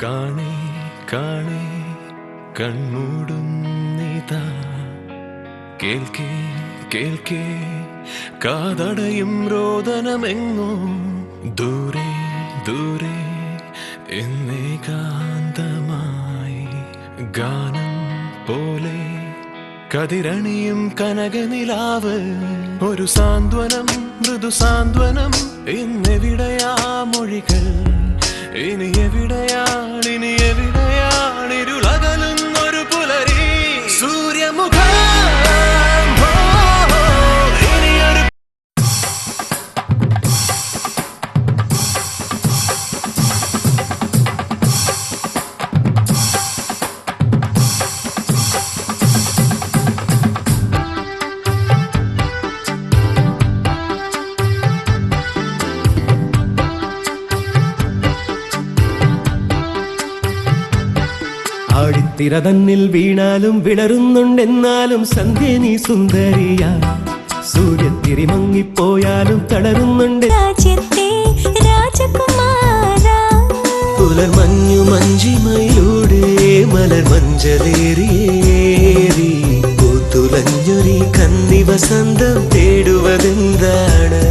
കാണേ കാണേ കൺമൂടുന്നിതാ കേൾക്കേ കേൾക്കേ കാതടയും രോദനമെങ്ങോ ദൂരെ ദൂരെ എന്നേകാന്തമായി ഗാനം പോലെ കതിരണിയും കനകനിലാവ് ഒരു സാന്ത്വനം മൃദു സാന്ത്വനം ഇന്നെവിടെയാ മൊഴികൾ ഇനി എവിടെയാണിരുളകലുന്നൊരു പുലരി സൂര്യമുഖം ആടിത്തിര തന്നിൽ വീണാലും വിളറുന്നുണ്ടെന്നാലും സന്ധ്യ നീ സുന്ദരിയ സൂര്യത്തിരി മങ്ങിപ്പോയാലും തളരുന്നുണ്ട് രാജ്യത്തെ രാജകുമാര പുലർ മഞ്ഞു മഞ്ചിമയിലൂടെ മലർ മഞ്ചലേറിയേറി പൂത്തുലഞ്ഞൊരി കന്നി വസന്തം തേടുവതെന്താണ്